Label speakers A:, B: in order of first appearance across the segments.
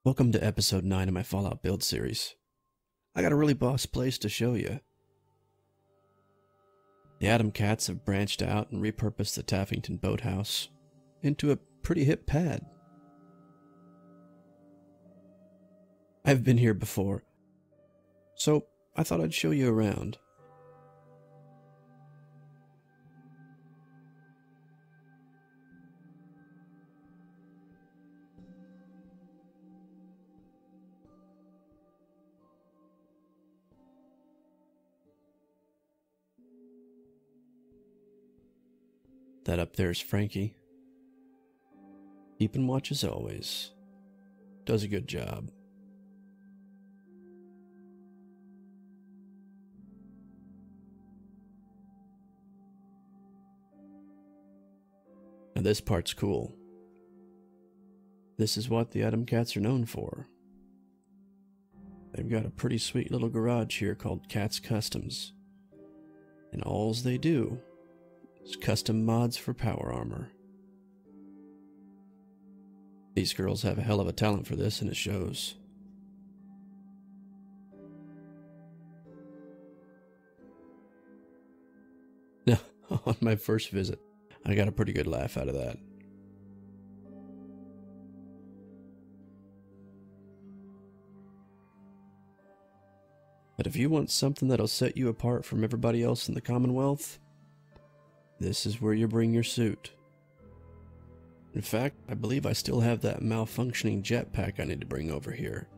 A: Welcome to episode 9 of my Fallout build series. I got a really boss place to show you. The Atom Cats have branched out and repurposed the Taffington Boathouse into a pretty hip pad. I've been here before, so I thought I'd show you around. That up there's Frankie. Keeping watch as always. Does a good job. Now this part's cool. This is what the Atom Cats are known for. They've got a pretty sweet little garage here called Cats Customs. And alls they do is custom mods for power armor. These girls have a hell of a talent for this, and it shows. Now, on my first visit, I got a pretty good laugh out of that. But if you want something that'll set you apart from everybody else in the Commonwealth, this is where you bring your suit. In fact, I believe I still have that malfunctioning jetpack I need to bring over here.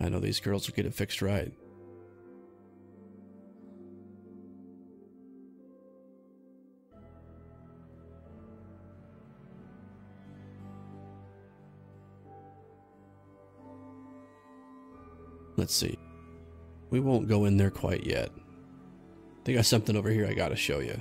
A: I know these girls will get it fixed right. Let's see. We won't go in there quite yet. They got something over here I gotta show you.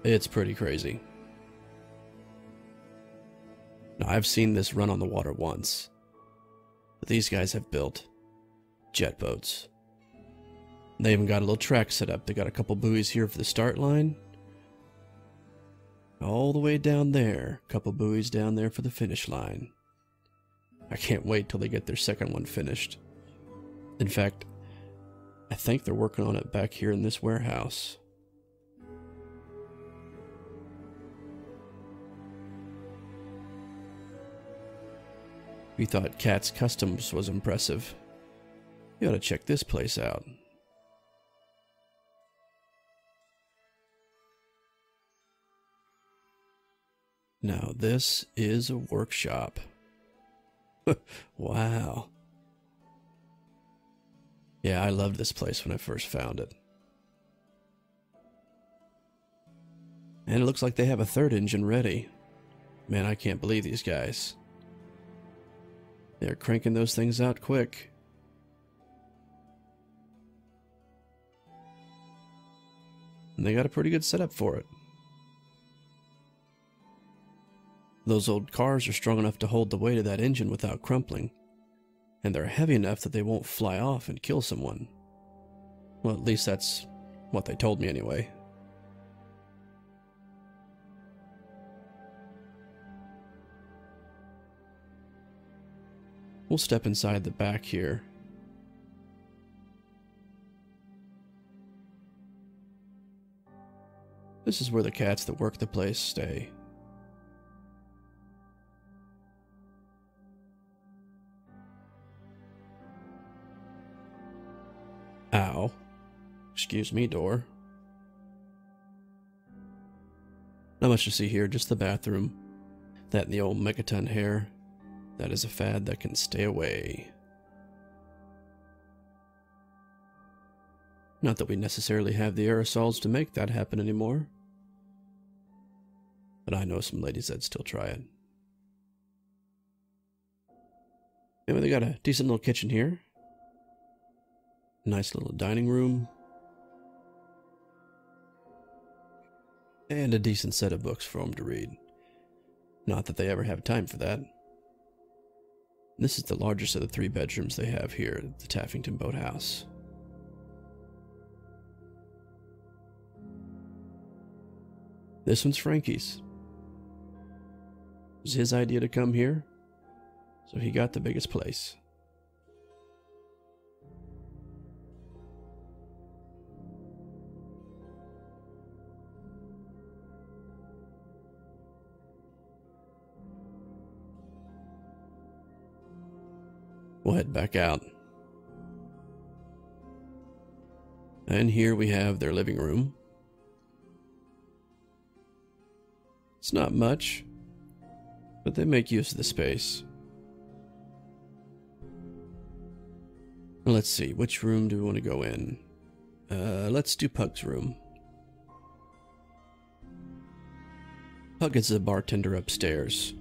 A: It's pretty crazy. Now, I've seen this run on the water once, but these guys have built jet boats. They even got a little track set up. They got a couple buoys here for the start line. All the way down there, a couple buoys down there for the finish line. I can't wait till they get their second one finished. In fact, I think they're working on it back here in this warehouse. We thought Cats Customs was impressive. You ought to check this place out. Now this is a workshop. Wow. Yeah, I loved this place when I first found it. And it looks like they have a third engine ready. Man, I can't believe these guys. They're cranking those things out quick. And they got a pretty good setup for it. Those old cars are strong enough to hold the weight of that engine without crumpling. And they're heavy enough that they won't fly off and kill someone. Well, at least that's what they told me anyway. We'll step inside the back here. This is where the cats that work the place stay. Ow. Excuse me, door. Not much to see here, just the bathroom. That and the old megaton hair. That is a fad that can stay away. Not that we necessarily have the aerosols to make that happen anymore. But I know some ladies that still try it. Anyway, they got a decent little kitchen here. Nice little dining room. And a decent set of books for them to read. Not that they ever have time for that. This is the largest of the 3 bedrooms they have here at the Taffington Boathouse. This one's Frankie's. It was his idea to come here. So he got the biggest place. We'll head back out. And here we have their living room. It's not much, but they make use of the space. Let's see, which room do we want to go in? Let's do Pug's room. Pug is a bartender upstairs.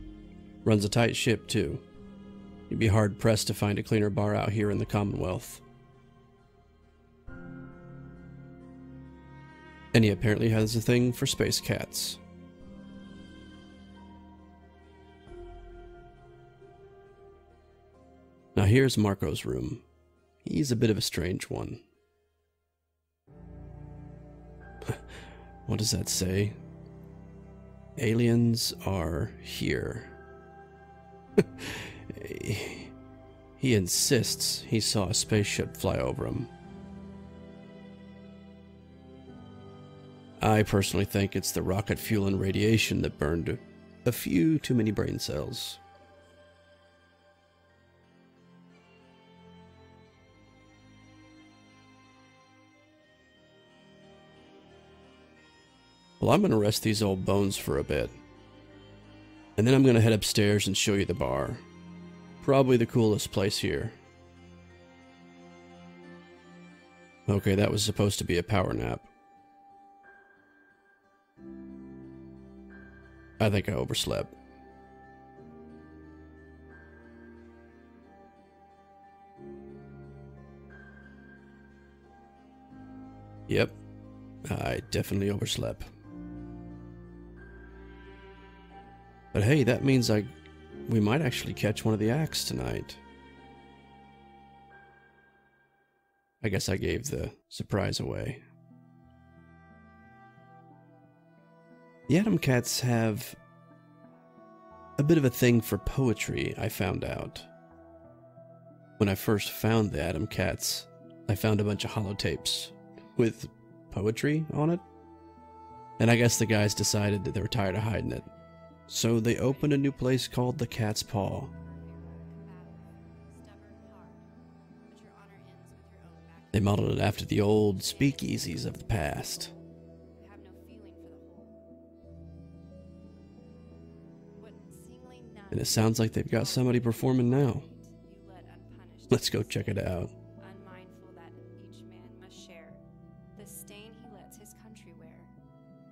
A: Runs a tight ship, too. You'd be hard-pressed to find a cleaner bar out here in the Commonwealth. And he apparently has a thing for space cats. Now here's Marco's room. He's a bit of a strange one. What does that say? Aliens are here. He insists he saw a spaceship fly over him. I personally think it's the rocket fuel and radiation that burned a few too many brain cells. Well, I'm going to rest these old bones for a bit. And then I'm going to head upstairs and show you the bar. Probably the coolest place here. Okay, that was supposed to be a power nap. I think I overslept. Yep, I definitely overslept. But hey, that means we might actually catch one of the acts tonight. I guess I gave the surprise away. The Atom Cats have a bit of a thing for poetry, I found out. When I first found the Atom Cats, I found a bunch of holotapes with poetry on it. And I guess the guys decided that they were tired of hiding it. So they opened a new place called the Cat's Paw. They modeled it after the old speakeasies of the past. And it sounds like they've got somebody performing now. Let's go check it out.
B: Unmindful that each man must share the stain he lets his country wear,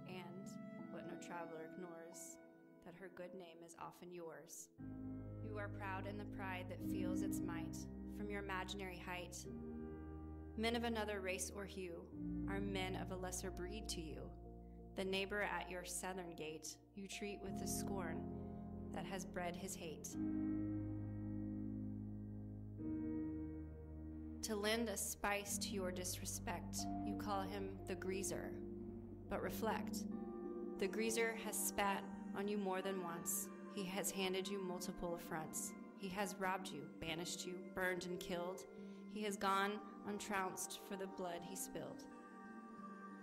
B: and what no traveler ignores, that her good name is often yours. You are proud in the pride that feels its might from your imaginary height. Men of another race or hue are men of a lesser breed to you. The neighbor at your southern gate you treat with the scorn that has bred his hate. To lend a spice to your disrespect, you call him the greaser. But reflect, the greaser has spat on you more than once. He has handed you multiple affronts. He has robbed you, banished you, burned and killed. He has gone untrounced for the blood he spilled.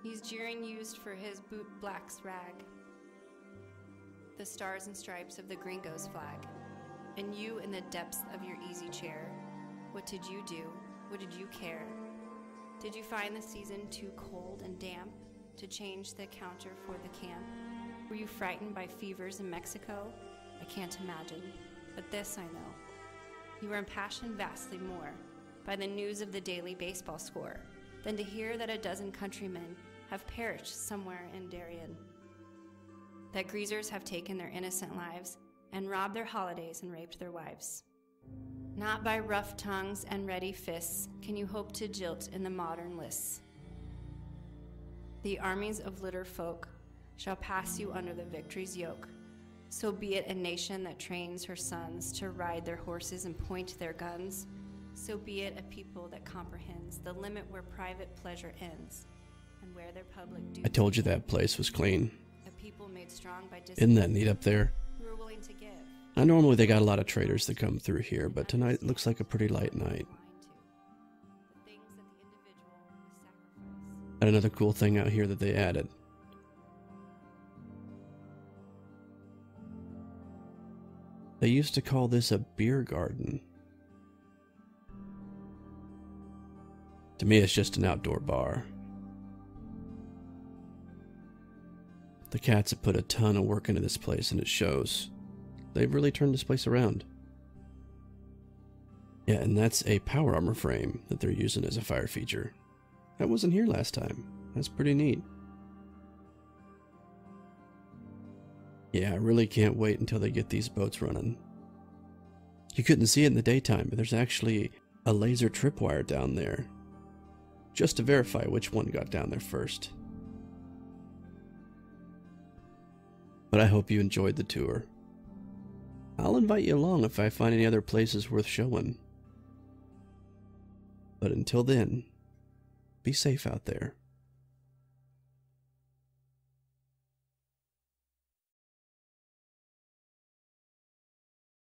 B: He's jeering used for his boot black's rag, the stars and stripes of the gringo's flag. And you in the depths of your easy chair, what did you do? What did you care? Did you find the season too cold and damp to change the counter for the camp? Were you frightened by fevers in Mexico? I can't imagine, but this I know. You were impassioned vastly more by the news of the daily baseball score than to hear that a dozen countrymen have perished somewhere in Darien. That greasers have taken their innocent lives and robbed their holidays and raped their wives. Not by rough tongues and ready fists can you hope to jilt in the modern lists. The armies of litter folk shall pass you under the victory's yoke. So be it a nation that trains her sons to ride their horses and point their guns. So be it a people that comprehends the limit where private pleasure ends and where their public duty.
A: I told you that place was clean.
B: A people made strong by
A: Isn't that neat up there?
B: who are willing to give
A: I normally they got a lot of traders that come through here, but tonight looks like a pretty light night. And another cool thing out here that they added. They used to call this a beer garden. To me, it's just an outdoor bar. The cats have put a ton of work into this place, and it shows. They've really turned this place around. Yeah, and that's a power armor frame that they're using as a fire feature. That wasn't here last time. That's pretty neat. Yeah, I really can't wait until they get these boats running. You couldn't see it in the daytime, but there's actually a laser tripwire down there, just to verify which one got down there first. But I hope you enjoyed the tour. I'll invite you along if I find any other places worth showing. But until then, be safe out there.